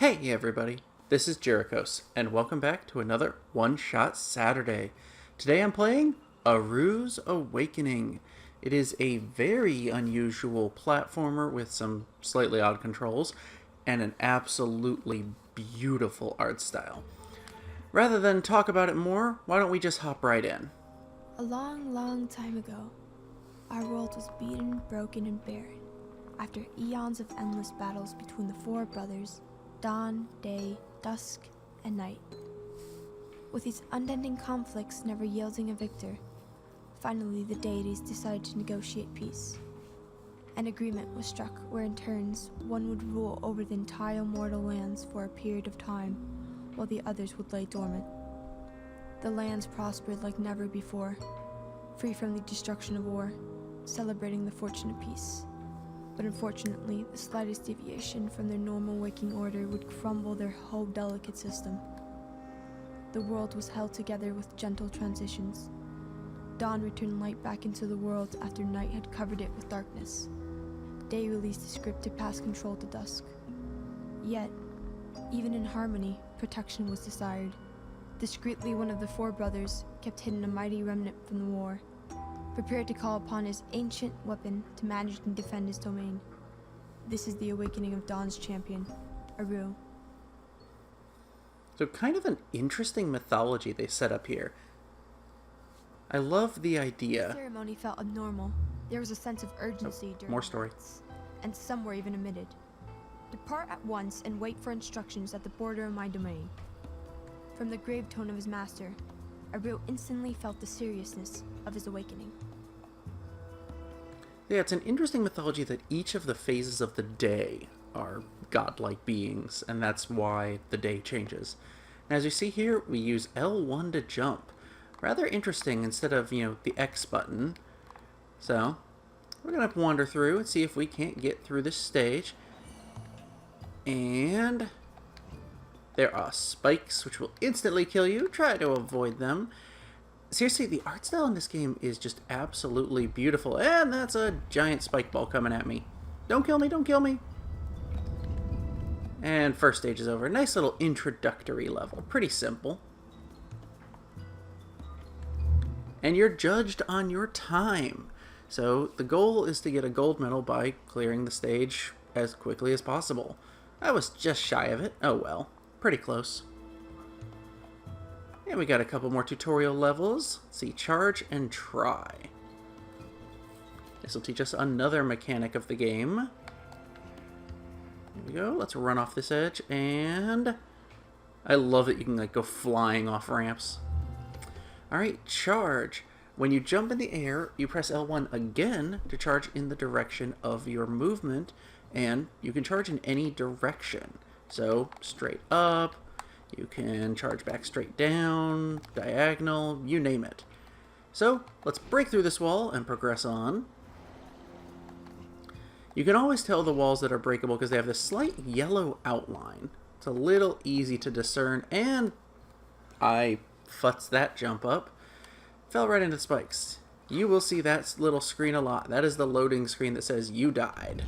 Hey everybody, this is Jerichos, and welcome back to another One Shot Saturday. Today I'm playing Aaru's Awakening. It is a very unusual platformer with some slightly odd controls and an absolutely beautiful art style. Rather than talk about it more, why don't we just hop right in? A long, long time ago, our world was beaten, broken, and barren after eons of endless battles between the four brothers, dawn, day, dusk, and night. With these unending conflicts never yielding a victor, finally the deities decided to negotiate peace. An agreement was struck where in turns one would rule over the entire mortal lands for a period of time, while the others would lay dormant. The lands prospered like never before, free from the destruction of war, celebrating the fortune of peace. But unfortunately, the slightest deviation from their normal working order would crumble their whole delicate system. The world was held together with gentle transitions. Dawn returned light back into the world after night had covered it with darkness. Day released a script to pass control to dusk. Yet, even in harmony, protection was desired. Discreetly, one of the four brothers kept hidden a mighty remnant from the war, prepared to call upon his ancient weapon to manage and defend his domain. This is the awakening of Dawn's champion, Aaru. So kind of an interesting mythology they set up here. I love the idea. The ceremony felt abnormal. There was a sense of urgency during more story. rites, and some were even omitted. Depart at once and wait for instructions at the border of my domain. From the grave tone of his master, Aaru instantly felt the seriousness of his awakening. Yeah, it's an interesting mythology that each of the phases of the day are godlike beings, and that's why the day changes. And as you see here, we use L1 to jump. Rather interesting instead of, the X button. So, we're going to wander through and see if we can't get through this stage. And there are spikes, which will instantly kill you. Try to avoid them. Seriously, the art style in this game is just absolutely beautiful. And that's a giant spike ball coming at me. Don't kill me, don't kill me. And first stage is over. Nice little introductory level. Pretty simple. And you're judged on your time. So the goal is to get a gold medal by clearing the stage as quickly as possible. I was just shy of it. Oh well. Pretty close. And we got a couple more tutorial levels. Let's see, charge and try. This will teach us another mechanic of the game. Here we go. Let's run off this edge, and I love that you can go flying off ramps. Alright, charge. When you jump in the air, you press L1 again to charge in the direction of your movement, and you can charge in any direction. So, straight up, you can charge back straight down, diagonal, you name it. So, let's break through this wall and progress on. You can always tell the walls that are breakable because they have this slight yellow outline. It's a little easy to discern, and I futzed that jump up. Fell right into the spikes. You will see that little screen a lot. That is the loading screen that says you died.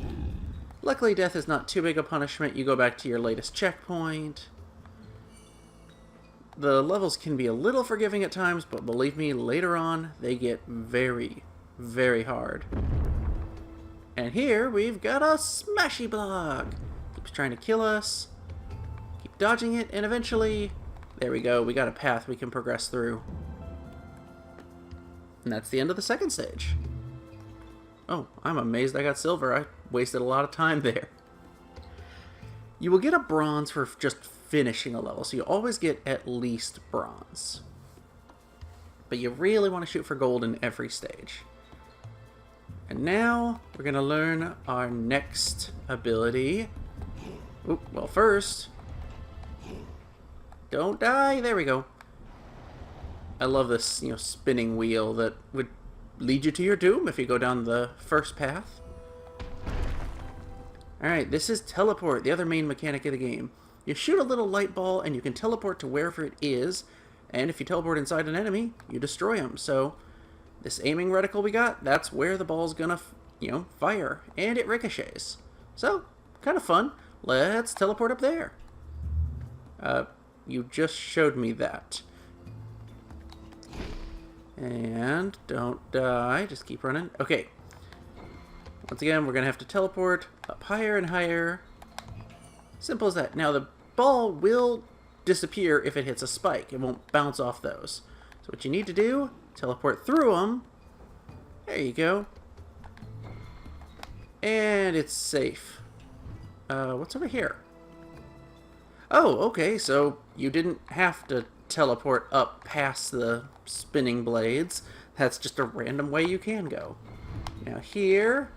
Luckily, death is not too big a punishment. You go back to your latest checkpoint. The levels can be a little forgiving at times, but believe me, later on, they get very, very hard. And here, we've got a smashy block. Keeps trying to kill us. Keep dodging it, and eventually, there we go. We got a path we can progress through. And that's the end of the second stage. Oh, I'm amazed I got silver. I wasted a lot of time there. You will get a bronze for just finishing a level, so you always get at least bronze. But you really want to shoot for gold in every stage. And now, we're going to learn our next ability. Oop, well first, don't die, there we go. I love this, spinning wheel that would lead you to your doom if you go down the first path. Alright, this is teleport, the other main mechanic of the game. You shoot a little light ball and you can teleport to wherever it is, and if you teleport inside an enemy, you destroy them. So, this aiming reticle we got, that's where the ball's gonna, fire, and it ricochets. So, kind of fun. Let's teleport up there. You just showed me that. And don't die. Just keep running. Okay. Once again, we're going to have to teleport up higher and higher. Simple as that. Now, the ball will disappear if it hits a spike. It won't bounce off those. So what you need to do, teleport through them. There you go. And it's safe. What's over here? Oh, okay, so you didn't have to teleport up past the spinning blades. That's just a random way you can go. Now here,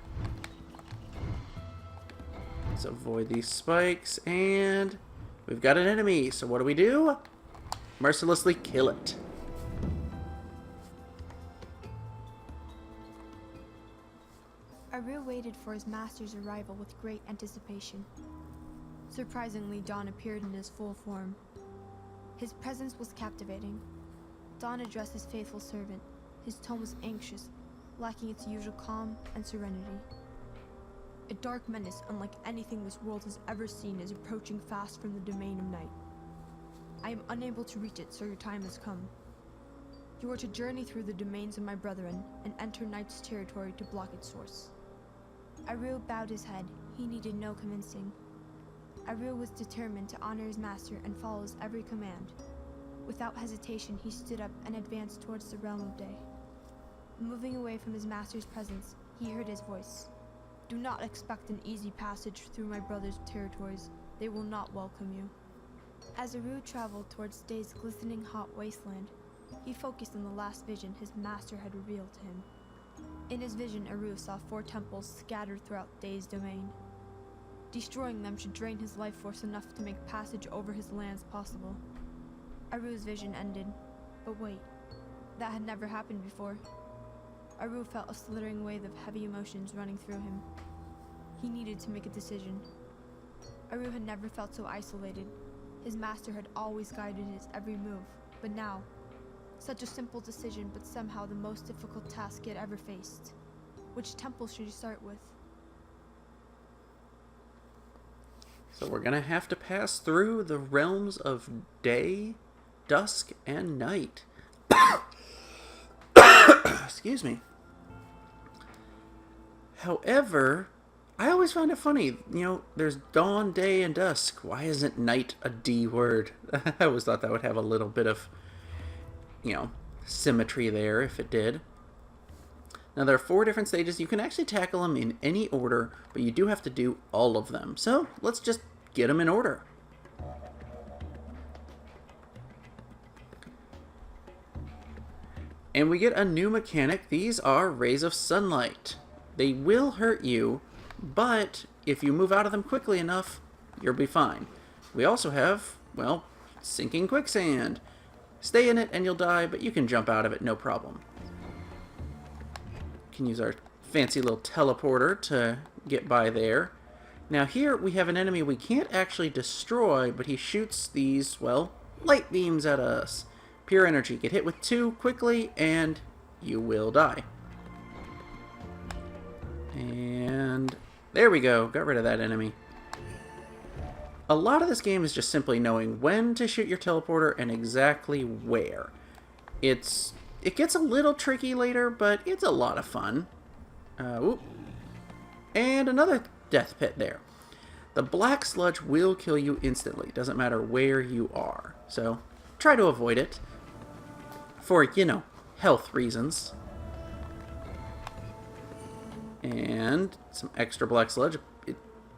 let's avoid these spikes, and we've got an enemy. So what do? Mercilessly kill it. Aaru waited for his master's arrival with great anticipation. Surprisingly, Dawn appeared in his full form. His presence was captivating. Dawn addressed his faithful servant. His tone was anxious, lacking its usual calm and serenity. A dark menace unlike anything this world has ever seen is approaching fast from the domain of night. I am unable to reach it, so your time has come. You are to journey through the domains of my brethren and enter Night's territory to block its source. Aaru bowed his head. He needed no convincing. Aaru was determined to honor his master and follow his every command. Without hesitation, he stood up and advanced towards the realm of day. Moving away from his master's presence, he heard his voice. Do not expect an easy passage through my brother's territories. They will not welcome you. As Aaru traveled towards day's glistening hot wasteland, he focused on the last vision his master had revealed to him. In his vision, Aaru saw 4 temples scattered throughout Day's domain. Destroying them should drain his life force enough to make passage over his lands possible. Aru's vision ended, but wait, that had never happened before. Aaru felt a slithering wave of heavy emotions running through him. He needed to make a decision. Aaru had never felt so isolated. His master had always guided his every move, but now, such a simple decision, but somehow the most difficult task he had ever faced. Which temple should he start with? So we're going to have to pass through the realms of day, dusk, and night. Excuse me. However, I always find it funny, there's dawn, day, and dusk. Why isn't night a D word? I always thought that would have a little bit of, symmetry there if it did. Now there are 4 different stages. You can actually tackle them in any order, but you do have to do all of them. So let's just get them in order. And we get a new mechanic. These are rays of sunlight. They will hurt you, but if you move out of them quickly enough, you'll be fine. We also have, sinking quicksand. Stay in it and you'll die, but you can jump out of it, no problem. Can use our fancy little teleporter to get by there. Now here we have an enemy we can't actually destroy, but he shoots these, light beams at us. Pure energy. Get hit with 2 quickly and you will die. And there we go. Got rid of that enemy. A lot of this game is just simply knowing when to shoot your teleporter and exactly where. It gets a little tricky later, but it's a lot of fun. And another death pit there. The black sludge will kill you instantly. Doesn't matter where you are. So try to avoid it. For, health reasons. And some extra black sludge. It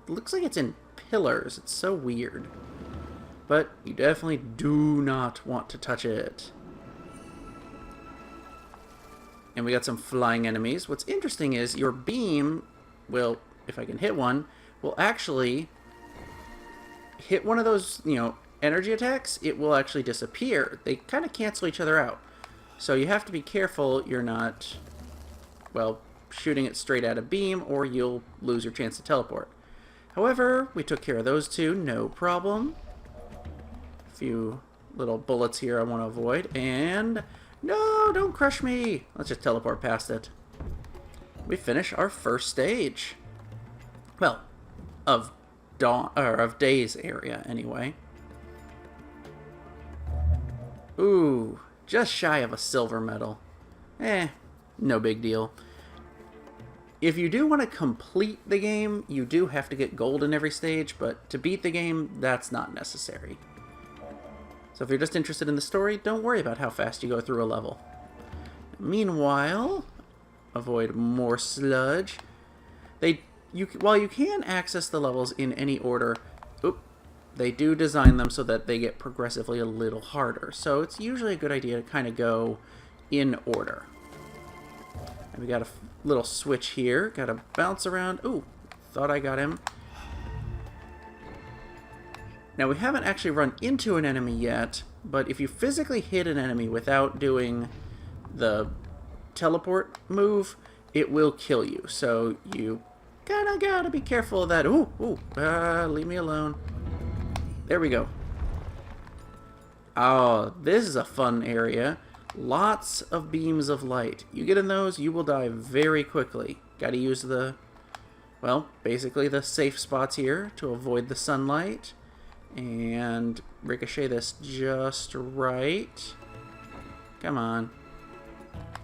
looks like it's in pillars. It's so weird. But you definitely do not want to touch it. And we got some flying enemies. What's interesting is your beam will, if I can hit one, will actually hit one of those, energy attacks. It will actually disappear. They kind of cancel each other out. So you have to be careful you're not, shooting it straight at a beam, or you'll lose your chance to teleport. However, we took care of those 2, no problem. A few little bullets here I want to avoid, and no, don't crush me. Let's just teleport past it. We finish our first stage. Of dawn, or of day's area anyway. Ooh, just shy of a silver medal. No big deal. If you do want to complete the game, you do have to get gold in every stage, but to beat the game, that's not necessary. So if you're just interested in the story, don't worry about how fast you go through a level. Meanwhile, avoid more sludge. While you can access the levels in any order, they do design them so that they get progressively a little harder. So it's usually a good idea to kind of go in order. And we got a little switch here. Got to bounce around. Ooh, thought I got him. Now, we haven't actually run into an enemy yet, but if you physically hit an enemy without doing the teleport move, it will kill you. So you kind of got to be careful of that. Leave me alone. There we go. Oh, this is a fun area. Lots of beams of light. You get in those, you will die very quickly. Gotta use basically the safe spots here to avoid the sunlight. And ricochet this just right. Come on.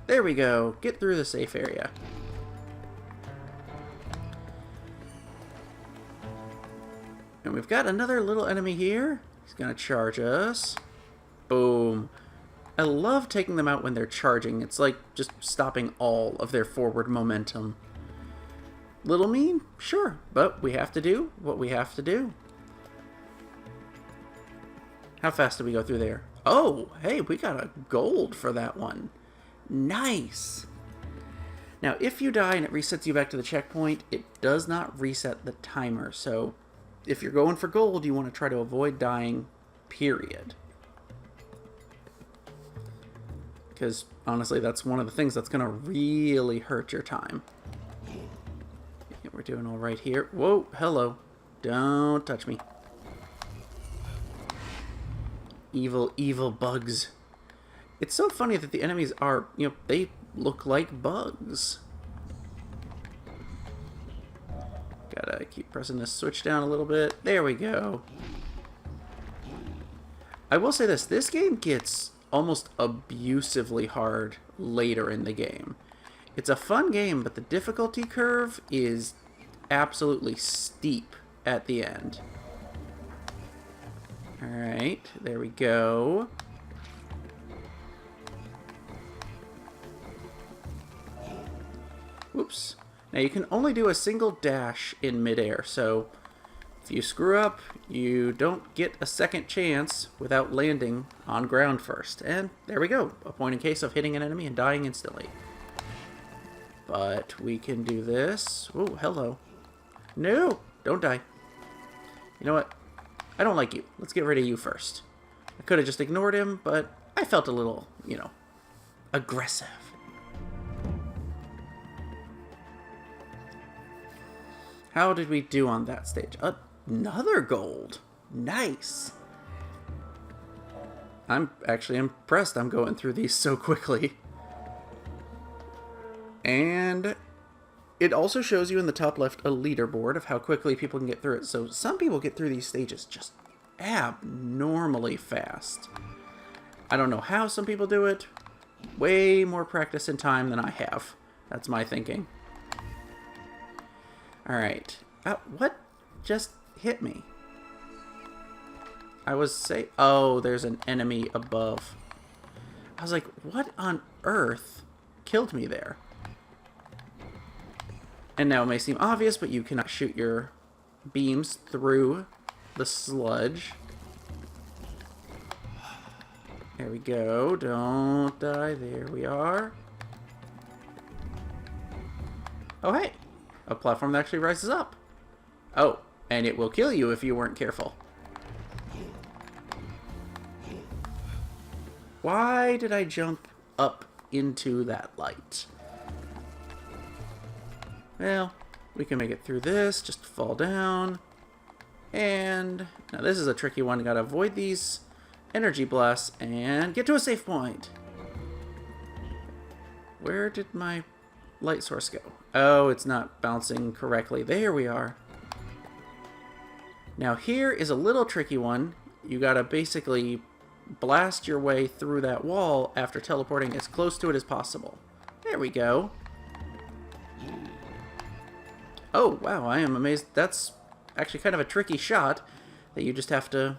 There we go. Get through the safe area. And we've got another little enemy here. He's gonna charge us. Boom. I love taking them out when they're charging. It's like just stopping all of their forward momentum. Little mean? Sure. But we have to do what we have to do. How fast did we go through there? Oh, hey, we got a gold for that one. Nice. Now, if you die and it resets you back to the checkpoint, it does not reset the timer. So if you're going for gold, you want to try to avoid dying, period. Because, honestly, that's one of the things that's going to really hurt your time. Yeah, we're doing all right here. Whoa, hello. Don't touch me. Evil, evil bugs. It's so funny that the enemies are, they look like bugs. Gotta keep pressing this switch down a little bit. There we go. I will say this game gets almost abusively hard later in the game. It's a fun game, but the difficulty curve is absolutely steep at the end. Alright, there we go. Whoops. Now you can only do a single dash in midair, so if you screw up, you don't get a second chance without landing on ground first. And there we go. A point in case of hitting an enemy and dying instantly. But we can do this. Oh, hello. No! Don't die. You know what? I don't like you. Let's get rid of you first. I could have just ignored him, but I felt a little, aggressive. How did we do on that stage? Another gold. Nice. I'm actually impressed I'm going through these so quickly. And it also shows you in the top left a leaderboard of how quickly people can get through it. So some people get through these stages just abnormally fast. I don't know how some people do it. Way more practice and time than I have. That's my thinking. Alright. What just hit me? Oh, there's an enemy above. I was like, what on earth killed me there? And now it may seem obvious, but you cannot shoot your beams through the sludge. There we go. Don't die. There we are. Oh, hey. A platform that actually rises up. Oh, and it will kill you if you weren't careful. Why did I jump up into that light? Well, we can make it through this. Just fall down. And now this is a tricky one. Gotta avoid these energy blasts and get to a safe point. Where did my light source go? Oh, it's not bouncing correctly. There we are. Now here is a little tricky one. You gotta basically blast your way through that wall after teleporting as close to it as possible. There we go. Oh, wow, I am amazed. That's actually kind of a tricky shot that you just have to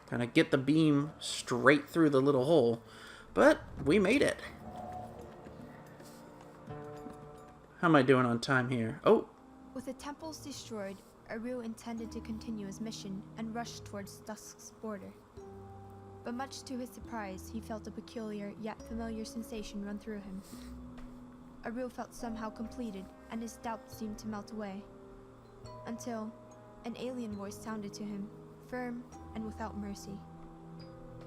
kind of get the beam straight through the little hole. But we made it. How am I doing on time here? Oh. With the temples destroyed, Aaru intended to continue his mission and rushed towards Dusk's border. But much to his surprise, he felt a peculiar yet familiar sensation run through him. Aaru felt somehow completed, and his doubts seemed to melt away. Until an alien voice sounded to him, firm and without mercy.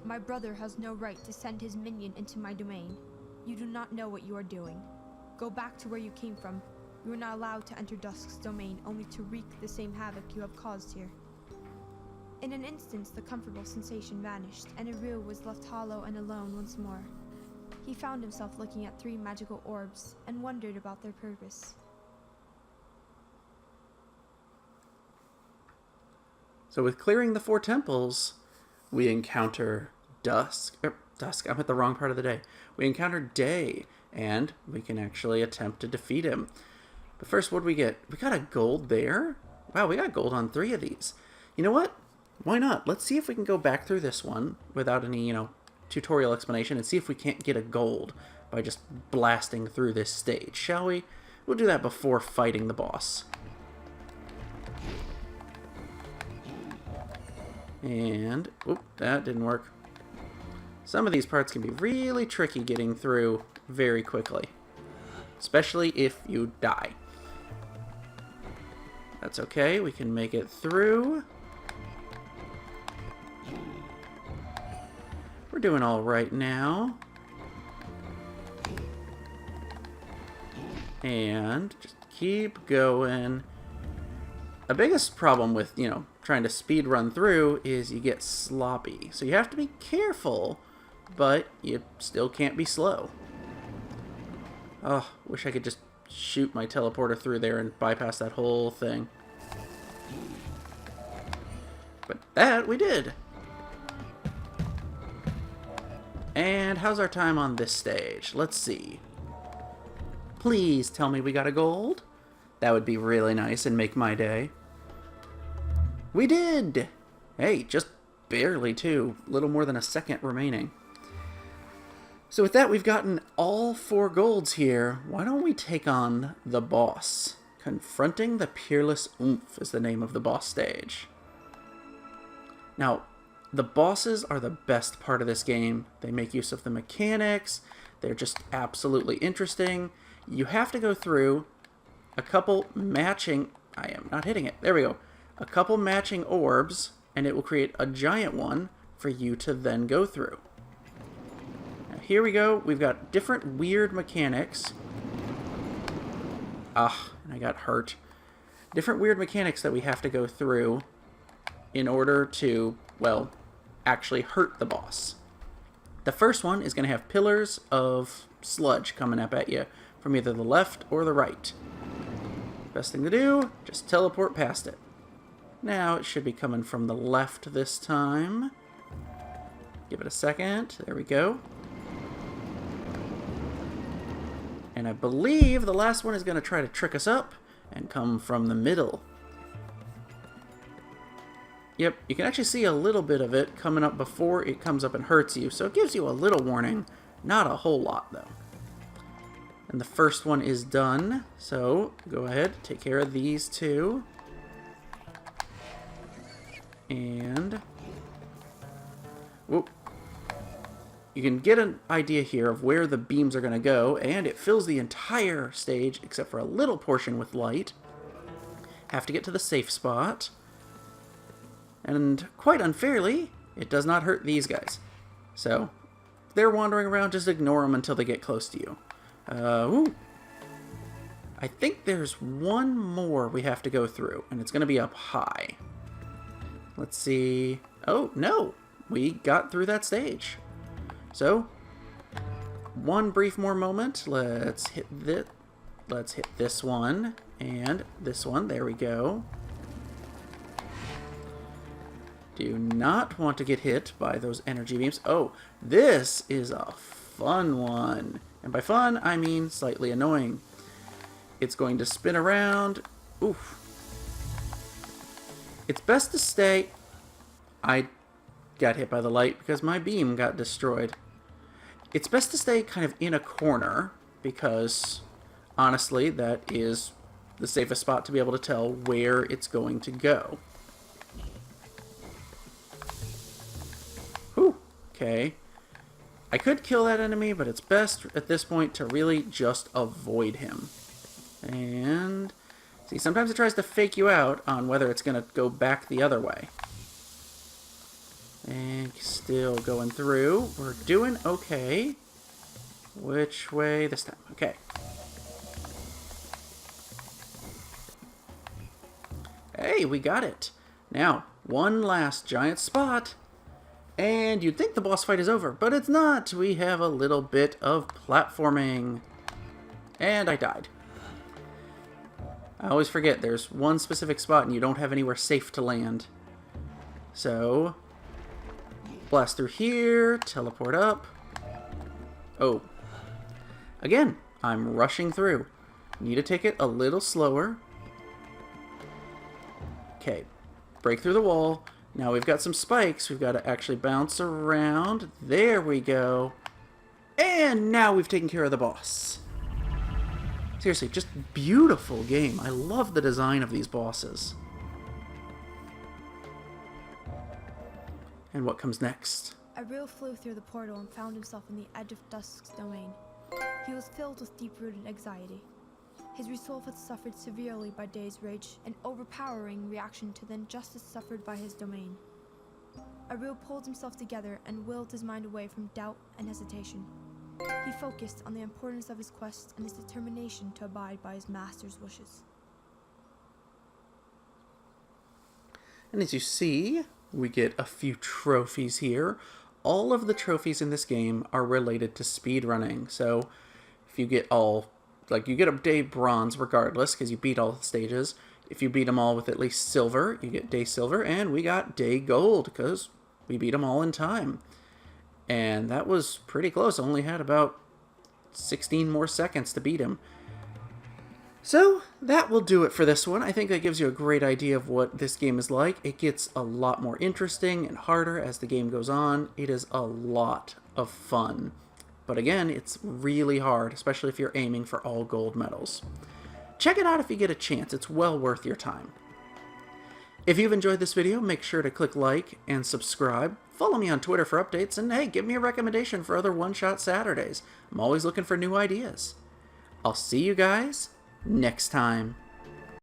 My brother has no right to send his minion into my domain. You do not know what you are doing. Go back to where you came from. You are not allowed to enter Dusk's domain only to wreak the same havoc you have caused here. In an instant, the comfortable sensation vanished, and Aaru was left hollow and alone once more. He found himself looking at 3 magical orbs and wondered about their purpose. So with clearing the 4 temples, we encounter Dusk. Dusk, I'm at the wrong part of the day. We encounter Day, and we can actually attempt to defeat him. But first, what do we get? We got a gold there? Wow, we got gold on 3 of these. You know what? Why not? Let's see if we can go back through this one without any, tutorial explanation and see if we can't get a gold by just blasting through this stage, shall we? We'll do that before fighting the boss. And, oop, that didn't work. Some of these parts can be really tricky getting through very quickly, especially if you die. That's okay, we can make it through. We're doing all right now. And just keep going. The biggest problem with, trying to speed run through is you get sloppy. So you have to be careful, but you still can't be slow. Oh, wish I could just shoot my teleporter through there and bypass that whole thing. But that we did. And how's our time on this stage? Let's see. Please tell me we got a gold. That would be really nice and make my day. We did! Hey, just barely too. Little more than a second remaining. So with that, we've gotten all 4 golds here. Why don't we take on the boss? Confronting the Peerless Oomph is the name of the boss stage. Now, the bosses are the best part of this game. They make use of the mechanics. They're just absolutely interesting. You have to go through a couple matching... I am not hitting it. There we go. A couple matching orbs, and it will create a giant one for you to then go through. Now, here we go. We've got different weird mechanics. Ah, and I got hurt. Different weird mechanics that we have to go through in order to, well, actually hurt the boss. The first one is going to have pillars of sludge coming up at you from either the left or the right. Best thing to do, just teleport past it. Now it should be coming from the left this time. Give it a second. There we go. And I believe the last one is going to try to trick us up and come from the middle. Yep, you can actually see a little bit of it coming up before it comes up and hurts you, so it gives you a little warning. Not a whole lot, though. And the first one is done, so go ahead, take care of these 2. And... whoop. You can get an idea here of where the beams are going to go, and it fills the entire stage except for a little portion with light. Have to get to the safe spot. And quite unfairly, it does not hurt these guys. So, if they're wandering around, just ignore them until they get close to you. Ooh. I think there's one more we have to go through, and it's going to be up high. Let's see. Oh, no! We got through that stage. So, one brief more moment. Let's hit this one, and this one. There we go. Do not want to get hit by those energy beams. Oh, this is a fun one. And by fun, I mean slightly annoying. It's going to spin around. Oof. It's best to stay... I got hit by the light because my beam got destroyed. It's best to stay kind of in a corner because, honestly, that is the safest spot to be able to tell where it's going to go. Whew. Okay. I could kill that enemy, but it's best at this point to really just avoid him. And... see, sometimes it tries to fake you out on whether it's going to go back the other way. And still going through. We're doing okay. Which way this time? Okay. Hey, we got it. Now, one last giant spot. And you'd think the boss fight is over, but it's not. We have a little bit of platforming. And I died. I always forget there's one specific spot and you don't have anywhere safe to land. So, blast through here, teleport up. Oh. Again, I'm rushing through. Need to take it a little slower. Okay, break through the wall. Now we've got some spikes. We've got to actually bounce around. There we go. And now we've taken care of the boss. Seriously, just beautiful game. I love the design of these bosses. And what comes next? Aaru flew through the portal and found himself in the edge of Dusk's domain. He was filled with deep-rooted anxiety. His resolve had suffered severely by Day's rage, an overpowering reaction to the injustice suffered by his domain. Aaru pulled himself together and willed his mind away from doubt and hesitation. He focused on the importance of his quest and his determination to abide by his master's wishes. And as you see, we get a few trophies here. All of the trophies in this game are related to speedrunning. So if you get all, like you get a day bronze regardless because you beat all the stages. If you beat them all with at least silver, you get day silver. And we got day gold because we beat them all in time. And that was pretty close. Only had about 16 more seconds to beat him. So that will do it for this one. I think that gives you a great idea of what this game is like. It gets a lot more interesting and harder as the game goes on. It is a lot of fun. But again, it's really hard, especially if you're aiming for all gold medals. Check it out if you get a chance. It's well worth your time. If you've enjoyed this video, make sure to click like and subscribe. Follow me on Twitter for updates, and hey, give me a recommendation for other one-shot Saturdays. I'm always looking for new ideas. I'll see you guys next time.